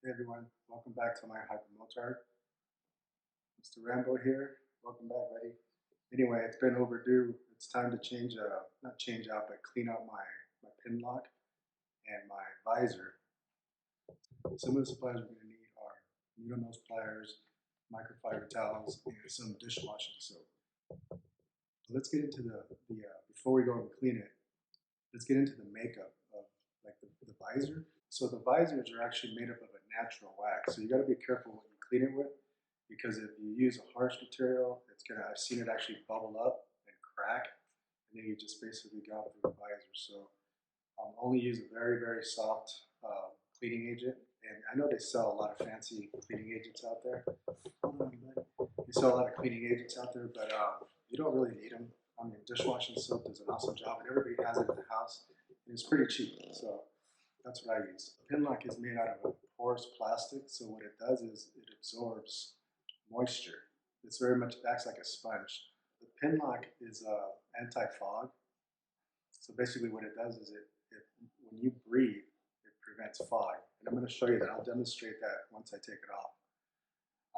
Hey everyone, welcome back to my Hypermotard. Mr. Rambo here. Welcome back, buddy. Anyway, it's been overdue. It's time to change, not change out, but clean out my pin lock and my visor. Some of the supplies we're going to need are needle nose pliers, microfiber towels, and some dishwashing soap. Let's get into before we go and clean it, let's get into the makeup of like the visor. So the visors are actually made up of a natural wax. So you got to be careful what you clean it with, because if you use a harsh material, I've seen it actually bubble up and crack, and then you just basically go through the visor. So only use a very, very soft cleaning agent. And I know they sell a lot of fancy cleaning agents out there. Hold on, buddy. They sell a lot of cleaning agents out there, but you don't really need them. I mean, dishwashing soap does an awesome job, and everybody has it in the house, and it's pretty cheap. So that's what I use. The pin lock is made out of a porous plastic, so what it does is it absorbs moisture. It's very much acts like a sponge. The pin lock is anti-fog, so basically what it does is when you breathe, it prevents fog. And I'm going to show you that. I'll demonstrate that once I take it off.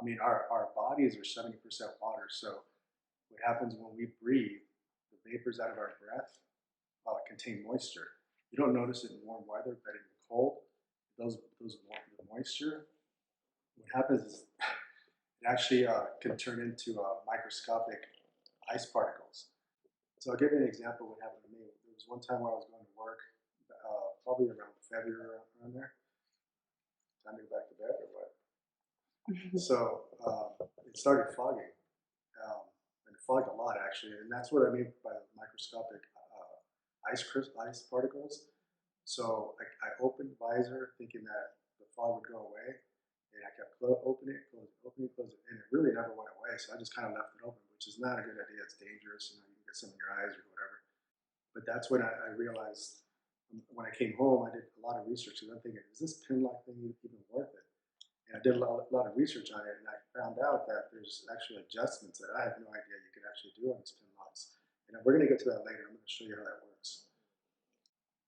I mean, our bodies are 70% water, so what happens when we breathe, the vapors out of our breath contain moisture. You don't notice it in warm weather, but in the cold, the moisture, what happens is it actually can turn into microscopic ice particles. So I'll give you an example of what happened to me. There was one time where I was going to work, probably around February, around there. Time to go back to bed or what? So it started fogging, and it fogged a lot actually, and that's what I mean by microscopic ice particles. So I opened the visor thinking that the fog would go away, and I kept opening it, close it, and it really never went away. So I just kind of left it open, which is not a good idea. It's dangerous, you can get some in your eyes or whatever. But that's when I realized, when I came home, I did a lot of research, and I'm thinking, is this pin lock thing even worth it? And I did a lot of research on it, and I found out that there's actually adjustments that I had no idea you could actually do on these pin locks. And we're going to get to that later. I'm going to show you how that works.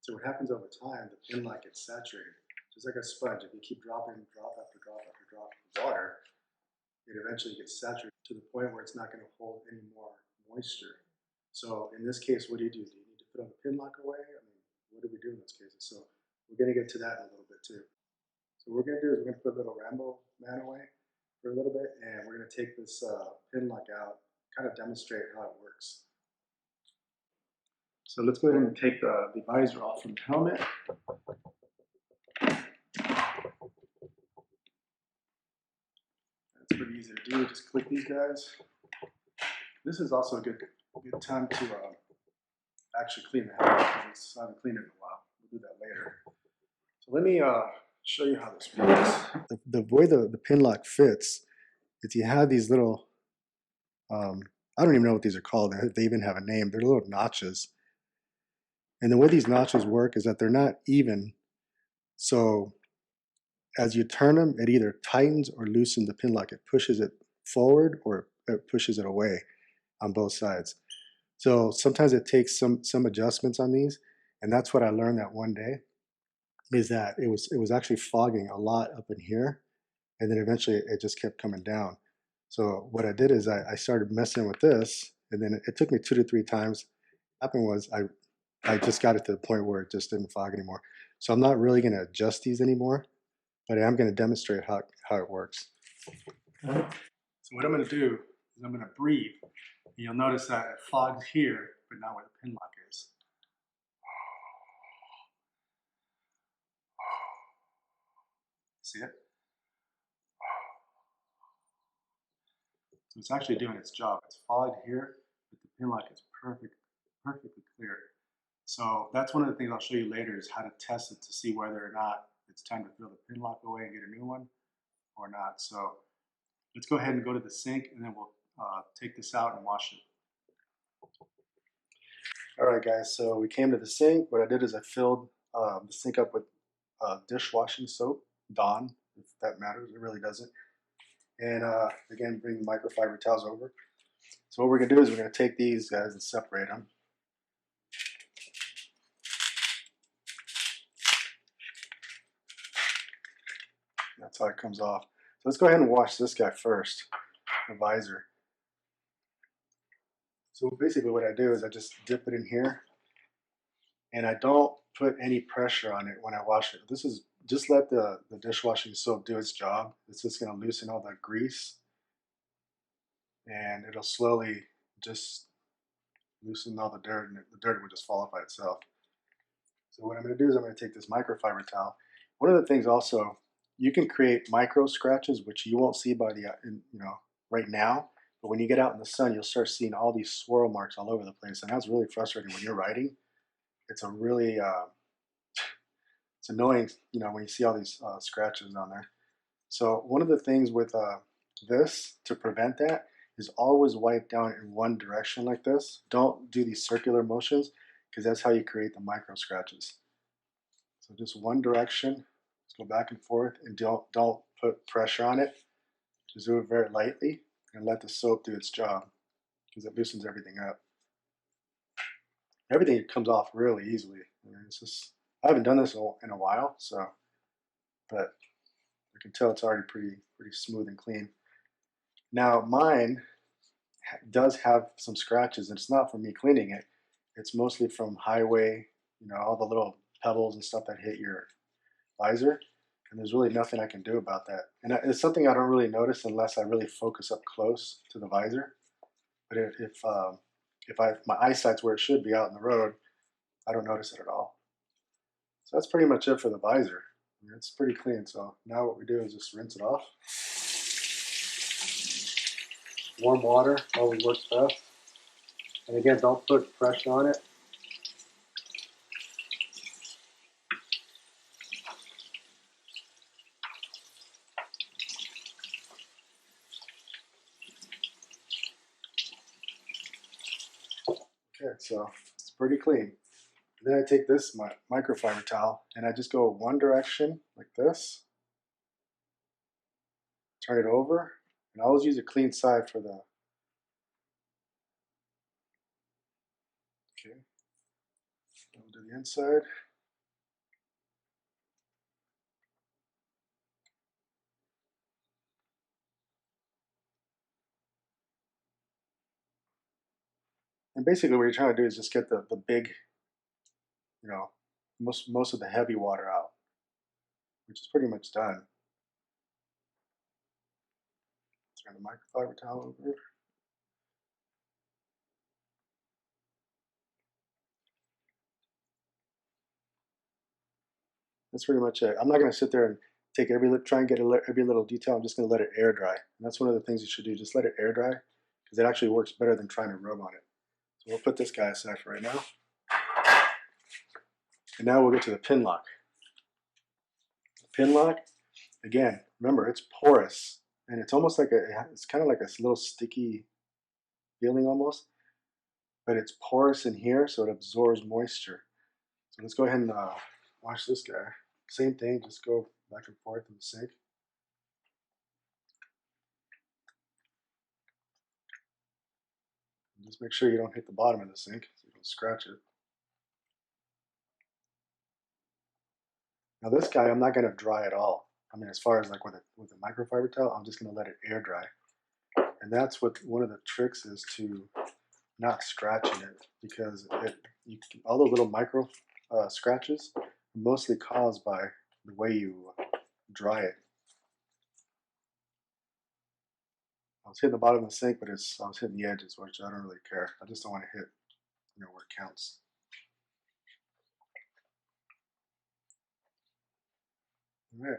So what happens over time, the pin lock gets saturated. Just like a sponge, if you keep dropping drop after drop after drop of water, it eventually gets saturated to the point where it's not going to hold any more moisture. So in this case, what do? Do you need to throw the pin lock away? I mean, what do we do in those cases? So we're going to get to that in a little bit too. So what we're going to do is we're going to put a little Rambo man away for a little bit, and we're going to take this pin lock out, kind of demonstrate how it works. So let's go ahead and take the visor off from the helmet. That's pretty easy to do. Just click these guys. This is also a good time to actually clean the helmet, because I haven't cleaned it in a while. We'll do that later. So let me show you how this works. The way the pin lock fits is you have these little, I don't even know what these are called. They even have a name. They're little notches. And the way these notches work is that they're not even. So as you turn them, it either tightens or loosens the pin lock. It pushes it forward or it pushes it away on both sides. So sometimes it takes some adjustments on these, and that's what I learned that one day, is that it was actually fogging a lot up in here, and then eventually it just kept coming down. So what I did is I started messing with this, and then it took me 2 to 3 times. What happened was I just got it to the point where it just didn't fog anymore. So I'm not really going to adjust these anymore, but I am going to demonstrate how it works. So what I'm going to do is I'm going to breathe. And you'll notice that it fogs here, but not where the pin lock is. See it? So it's actually doing its job. It's fogged here, but the pin lock is perfectly clear. So that's one of the things I'll show you later, is how to test it to see whether or not it's time to throw the pin lock away and get a new one or not. So let's go ahead and go to the sink, and then we'll take this out and wash it. All right, guys, so we came to the sink. What I did is I filled the sink up with dishwashing soap, Dawn, if that matters. It really doesn't. And again, bring the microfiber towels over. So what we're going to do is we're going to take these guys and separate them. Now That's how it comes off. So let's go ahead and wash this guy first, the visor. So basically what I do is I just dip it in here, and I don't put any pressure on it when I wash it. This is just let the dishwashing soap do its job. It's just going to loosen all the grease, and it'll slowly just loosen all the dirt, and the dirt will just fall off by itself. So what I'm going to do is I'm going to take this microfiber towel. One of the things also, you can create micro scratches which you won't see by the right now, but when you get out in the sun, you'll start seeing all these swirl marks all over the place, and that's really frustrating when you're riding. It's a really it's annoying, when you see all these scratches on there. So one of the things with this to prevent that is always wipe down in one direction like this. Don't do these circular motions, because that's how you create the micro scratches. So just one direction, just go back and forth, and don't put pressure on it. Just do it very lightly and let the soap do its job, because it loosens everything up. Everything comes off really easily. I mean, it's just, I haven't done this in a while, so, but I can tell it's already pretty smooth and clean. Now mine does have some scratches, and it's not from me cleaning it. It's mostly from highway, all the little pebbles and stuff that hit your visor, and there's really nothing I can do about that. And it's something I don't really notice unless I really focus up close to the visor. But if my eyesight's where it should be out in the road, I don't notice it at all. So that's pretty much it for the visor. I mean, it's pretty clean. So now what we do is just rinse it off. Warm water always works best. And again, don't put pressure on it. Okay, so it's pretty clean. Then I take this microfiber towel and I just go one direction like this, turn it over, and I always use a clean side for the, okay, we'll do the inside. And basically what you're trying to do is just get the big, most of the heavy water out, which is pretty much done. Turn the microfiber towel over. That's pretty much it. I'm not going to sit there and take try and get every little detail. I'm just going to let it air dry. And that's one of the things you should do. Just let it air dry, because it actually works better than trying to rub on it. So we'll put this guy aside for right now. And now we'll get to the pin lock. The pin lock, again, remember, it's porous, and it's almost like it's kind of like a little sticky feeling almost, but it's porous in here, so it absorbs moisture. So let's go ahead and wash this guy. Same thing, just go back and forth in the sink. And just make sure you don't hit the bottom of the sink so you don't scratch it. Now this guy, I'm not going to dry at all. I mean, as far as like with a microfiber towel, I'm just going to let it air dry. And that's what one of the tricks is, to not scratching it, because all those little micro scratches are mostly caused by the way you dry it. I was hitting the bottom of the sink, but I was hitting the edges, which I don't really care. I just don't want to hit, where it counts. All right,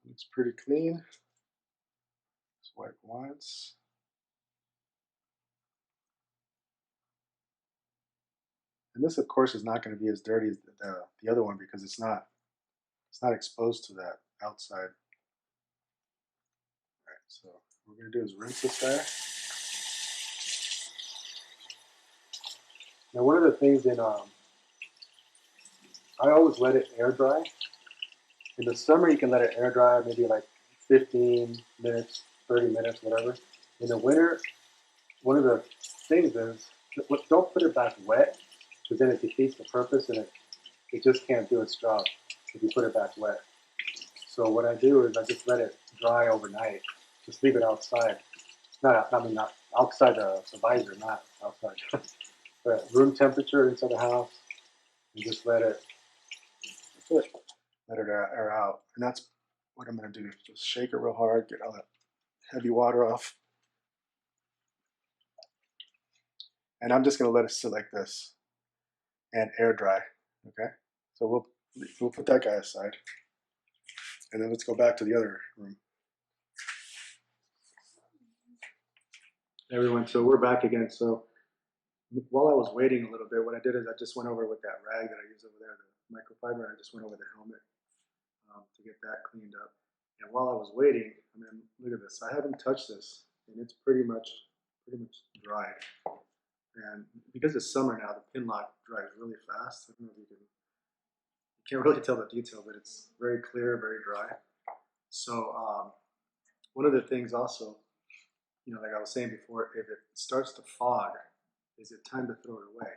looks pretty clean. Just wipe once. And this, of course, is not going to be as dirty as the other one, because it's not exposed to that outside. All right, so what we're going to do is rinse this guy. Now, one of the things I always let it air dry. In the summer, you can let it air dry maybe like 15 minutes, 30 minutes, whatever. In the winter, one of the things is, don't put it back wet, because then it defeats the purpose, and it just can't do its job if you put it back wet. So what I do is I just let it dry overnight. Just leave it outside. Not outside the visor, not outside. But room temperature inside the house. And just let it air out. And that's what I'm gonna do. Just shake it real hard, get all that heavy water off. And I'm just gonna let it sit like this and air dry. Okay? So we'll put that guy aside. And then let's go back to the other room. Everyone, so we're back again. So while I was waiting a little bit, what I did is I just went over with that rag that I use over there, the microfiber, and I just went over the helmet to get that cleaned up. And while I was waiting, I mean, look at this. I haven't touched this, and it's pretty much dried. And because it's summer now, the Pinlock dries really fast. I don't know if you can't really tell the detail, but it's very clear, very dry. So one of the things also, like I was saying before, if it starts to fog, is it time to throw it away?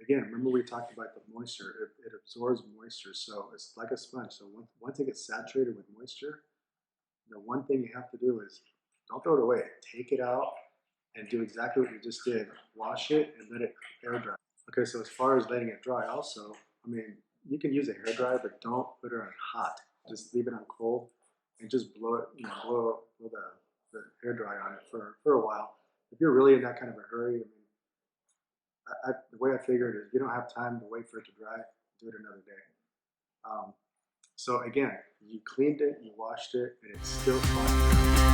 Again, remember we talked about the moisture. It absorbs moisture, so it's like a sponge. So once it gets saturated with moisture, the one thing you have to do is don't throw it away. Take it out and do exactly what you just did. Wash it and let it air dry. Okay, so as far as letting it dry, also, I mean, you can use a hair dryer, but don't put it on hot. Just leave it on cold and just blow it. Blow the hair dry on it for a while. If you're really in that kind of a hurry, I mean, the way I figured is you don't have time to wait for it to dry. Do it another day. So again, you cleaned it, you washed it, and it's still fine.